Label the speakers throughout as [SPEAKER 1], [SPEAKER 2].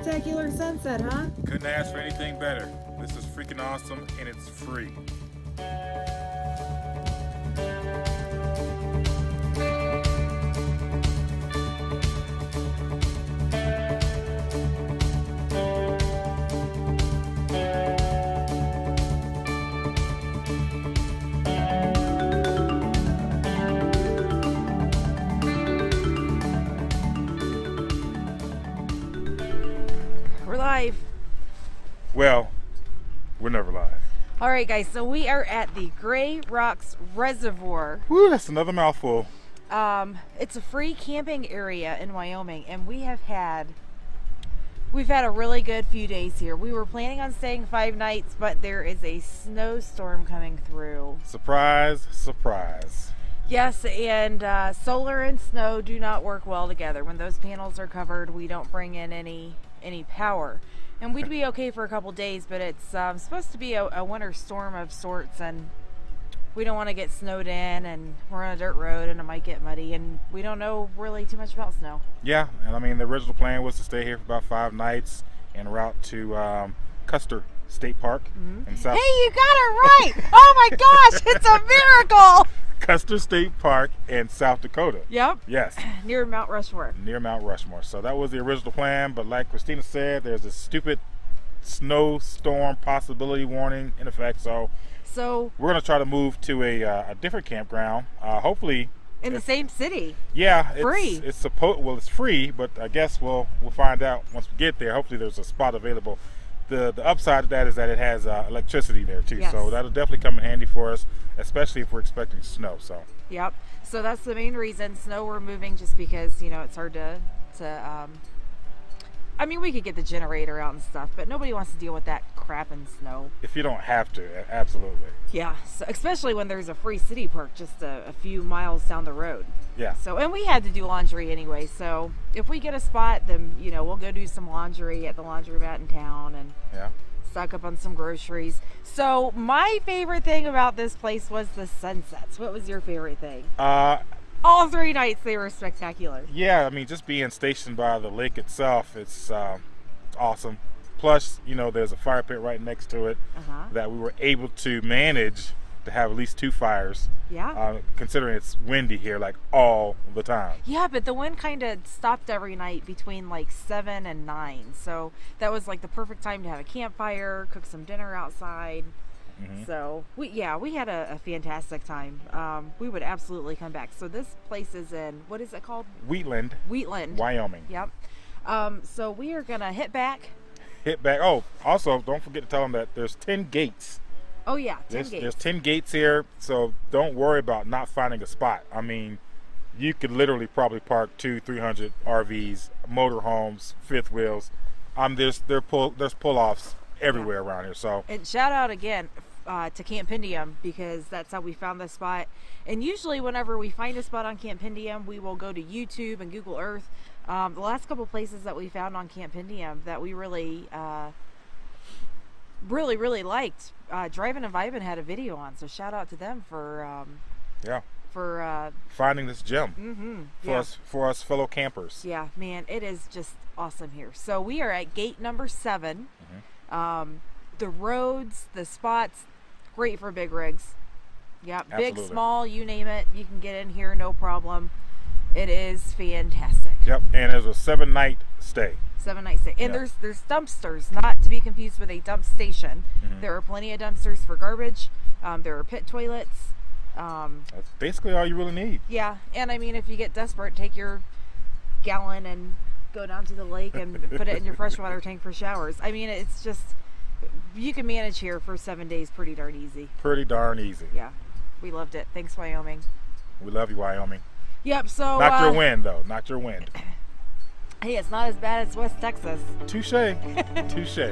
[SPEAKER 1] spectacular sunset, huh?
[SPEAKER 2] Couldn't ask for anything better. This is freaking awesome, and it's free.
[SPEAKER 1] We're live.
[SPEAKER 2] Well, we're never live.
[SPEAKER 1] All right, guys, so we are at the Grayrocks Reservoir.
[SPEAKER 2] Woo, that's another mouthful.
[SPEAKER 1] It's a free camping area in Wyoming, and we've had a really good few days here. We were planning on staying 5 nights, but there is a snowstorm coming through.
[SPEAKER 2] Surprise, surprise.
[SPEAKER 1] Yes, and solar and snow do not work well together. When those panels are covered, we don't bring in any power. And we'd be okay for a couple days, but it's supposed to be a winter storm of sorts, and we don't want to get snowed in, and we're on a dirt road and it might get muddy, and we don't know really too much about snow.
[SPEAKER 2] Yeah, and I mean, the original plan was to stay here for about 5 nights en route to Custer State Park in South.
[SPEAKER 1] Hey, you got it right! Oh my gosh, it's a miracle!
[SPEAKER 2] Custer State Park in South Dakota.
[SPEAKER 1] Yep.
[SPEAKER 2] Yes.
[SPEAKER 1] Near Mount Rushmore.
[SPEAKER 2] Near Mount Rushmore. So that was the original plan, but like Christina said, there's a stupid snowstorm possibility warning in effect. So we're going to try to move to a different campground. Hopefully
[SPEAKER 1] in the same city.
[SPEAKER 2] Yeah,
[SPEAKER 1] free.
[SPEAKER 2] It's free, but I guess we'll find out once we get there. Hopefully there's a spot available. The upside of that is that it has electricity there too. Yes. So that'll definitely come in handy for us, especially if we're expecting snow. So
[SPEAKER 1] yep. So that's the main reason. Snow we're moving just because, you know, it's hard to I mean, we could get the generator out and stuff, but nobody wants to deal with that crap in snow.
[SPEAKER 2] If you don't have to, absolutely.
[SPEAKER 1] Yeah, so especially when there's a free city park just a few miles down the road.
[SPEAKER 2] Yeah.
[SPEAKER 1] So, and we had to do laundry anyway, so if we get a spot, then, you know, we'll go do some laundry at the laundromat in town and stock up on some groceries. So my favorite thing about this place was the sunsets. What was your favorite thing? All 3 nights they were spectacular.
[SPEAKER 2] Yeah, I mean, just being stationed by the lake itself, it's awesome. Plus, you know, there's a fire pit right next to it that we were able to manage to have at least 2 fires.
[SPEAKER 1] Yeah.
[SPEAKER 2] Considering it's windy here like all the time.
[SPEAKER 1] Yeah, but the wind kind of stopped every night between like 7 and 9. So that was like the perfect time to have a campfire, cook some dinner outside. So we had a fantastic time. We would absolutely come back. So this place is in, what is it called?
[SPEAKER 2] Wheatland, Wyoming.
[SPEAKER 1] Yep. So we are gonna hit back. Oh,
[SPEAKER 2] also don't forget to tell them that there's 10 gates.
[SPEAKER 1] Oh yeah, 10 gates.
[SPEAKER 2] There's 10 gates here, so don't worry about not finding a spot. I mean, you could literally probably park 200-300 RVs, motorhomes, fifth wheels. There's pull-offs everywhere around here. So, and
[SPEAKER 1] shout out again to Camp Pindium, because that's how we found this spot. And usually whenever we find a spot on Camp Pindium, we will go to YouTube and Google Earth. The last couple places that we found on Camp Pindium that we really liked, Driving and Vibin' had a video on, so shout out to them for
[SPEAKER 2] finding this gem for us fellow campers.
[SPEAKER 1] Yeah, man, it is just awesome here. So we are at gate number 7. The roads, the spots, great for big rigs. Yeah, big, small, you name it, you can get in here, no problem. It is fantastic.
[SPEAKER 2] Yep, and there's a 7-night stay.
[SPEAKER 1] 7-night stay. And there's dumpsters, not to be confused with a dump station. There are plenty of dumpsters for garbage. There are pit toilets.
[SPEAKER 2] That's basically all you really need.
[SPEAKER 1] Yeah, and I mean, if you get desperate, take your gallon and go down to the lake and put it in your freshwater tank for showers. I mean, it's just, you can manage here for 7 days pretty darn easy.
[SPEAKER 2] Pretty darn easy.
[SPEAKER 1] Yeah, we loved it. Thanks, Wyoming.
[SPEAKER 2] We love you, Wyoming.
[SPEAKER 1] Yep, so...
[SPEAKER 2] Not your wind, though. Not your wind.
[SPEAKER 1] Hey, it's not as bad as West Texas.
[SPEAKER 2] Touche. Touche.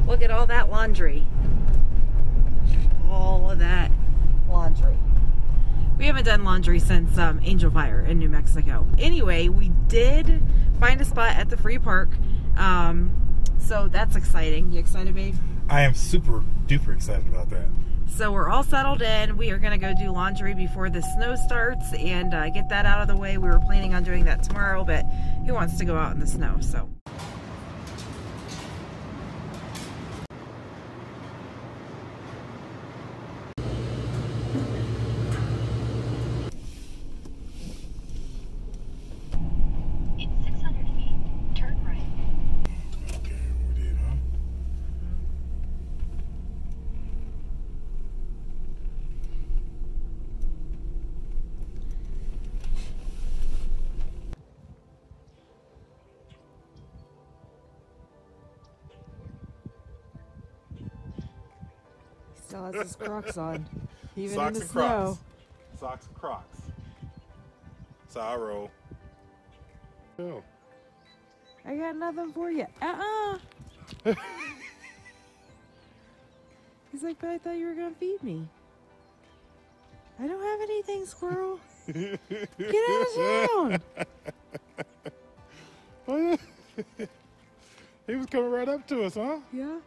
[SPEAKER 1] Look at all that laundry. All of that laundry. We haven't done laundry since Angel Fire in New Mexico. Anyway, we did find a spot at the free park. So that's exciting. You excited, babe?
[SPEAKER 2] I am super duper excited about that.
[SPEAKER 1] So we're all settled in. We are going to go do laundry before the snow starts and get that out of the way. We were planning on doing that tomorrow, but who wants to go out in the snow? So. Still has his Crocs on, even
[SPEAKER 2] Socks
[SPEAKER 1] in the
[SPEAKER 2] and
[SPEAKER 1] snow.
[SPEAKER 2] Crocs. Socks and Crocs. That's how I roll. Oh.
[SPEAKER 1] I got nothing for you. He's like, but I thought you were gonna feed me. I don't have anything, squirrel. Get out of town.
[SPEAKER 2] Oh, yeah. He was coming right up to us, huh?
[SPEAKER 1] Yeah.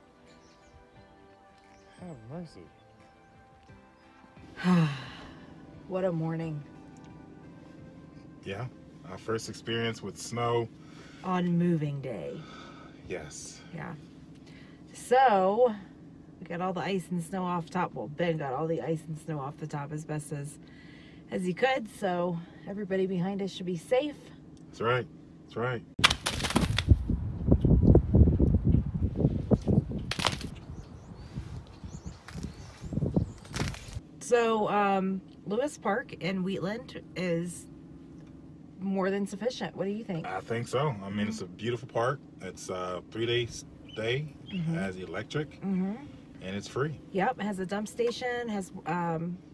[SPEAKER 2] Have mercy.
[SPEAKER 1] What a morning.
[SPEAKER 2] Yeah, our first experience with snow.
[SPEAKER 1] On moving day.
[SPEAKER 2] Yes.
[SPEAKER 1] Yeah. So, we got all the ice and snow off top. Well, Ben got all the ice and snow off the top as best as he could. So, everybody behind us should be safe.
[SPEAKER 2] That's right. That's right.
[SPEAKER 1] So, Lewis Park in Wheatland is more than sufficient. What do you think?
[SPEAKER 2] I think so. I mean, it's a beautiful park. It's 3-day stay, has electric, and it's free.
[SPEAKER 1] Yep, it has a dump station, has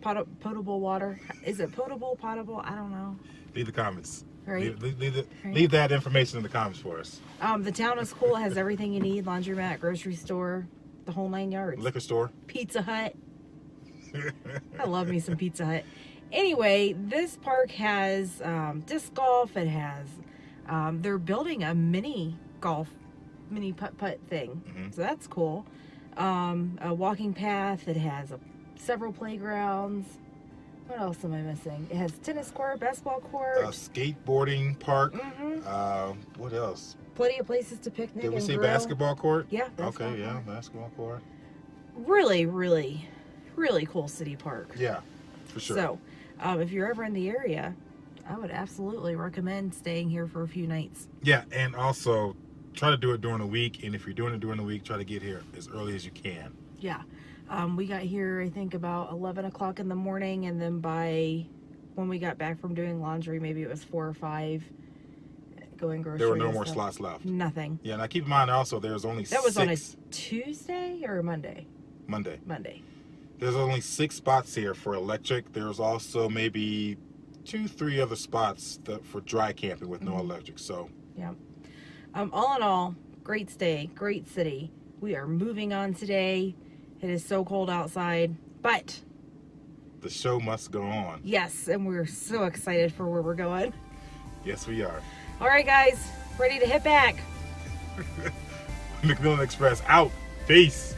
[SPEAKER 1] potable water. Is it potable? I don't know.
[SPEAKER 2] Leave the comments.
[SPEAKER 1] Right.
[SPEAKER 2] Leave that information in the comments for us.
[SPEAKER 1] The town is cool. It has everything you need. Laundromat, grocery store, the whole 9 yards.
[SPEAKER 2] Liquor store.
[SPEAKER 1] Pizza Hut. I love me some Pizza Hut. Anyway, this park has disc golf. It has, they're building a mini putt-putt thing. So that's cool. A walking path. It has several playgrounds. What else am I missing? It has tennis court, basketball court.
[SPEAKER 2] A skateboarding park. What else?
[SPEAKER 1] Plenty of places to picnic.
[SPEAKER 2] Did we
[SPEAKER 1] and
[SPEAKER 2] say
[SPEAKER 1] grill.
[SPEAKER 2] basketball court?
[SPEAKER 1] Yeah.
[SPEAKER 2] Okay, yeah, basketball court.
[SPEAKER 1] Really, really, really cool city park.
[SPEAKER 2] Yeah, for sure.
[SPEAKER 1] So, if you're ever in the area, I would absolutely recommend staying here for a few nights.
[SPEAKER 2] Yeah, and also try to do it during the week. And if you're doing it during the week, try to get here as early as you can.
[SPEAKER 1] Yeah. We got here, I think, about 11 o'clock in the morning. And then by when we got back from doing laundry, maybe it was 4 or 5. Going grocery.
[SPEAKER 2] There were no more slots left.
[SPEAKER 1] Nothing.
[SPEAKER 2] Yeah, now keep in mind also there's only
[SPEAKER 1] That was
[SPEAKER 2] 6.
[SPEAKER 1] on a Tuesday or a Monday?
[SPEAKER 2] Monday. There's only 6 spots here for electric. There's also maybe 2-3 other spots for dry camping with no electric. So
[SPEAKER 1] yeah. All in all, great stay, great city. We are moving on today. It is so cold outside, but
[SPEAKER 2] the show must go on.
[SPEAKER 1] Yes, and we're so excited for where we're going.
[SPEAKER 2] Yes, we are.
[SPEAKER 1] All right, guys, ready to hit back.
[SPEAKER 2] McMillan Express out. Peace.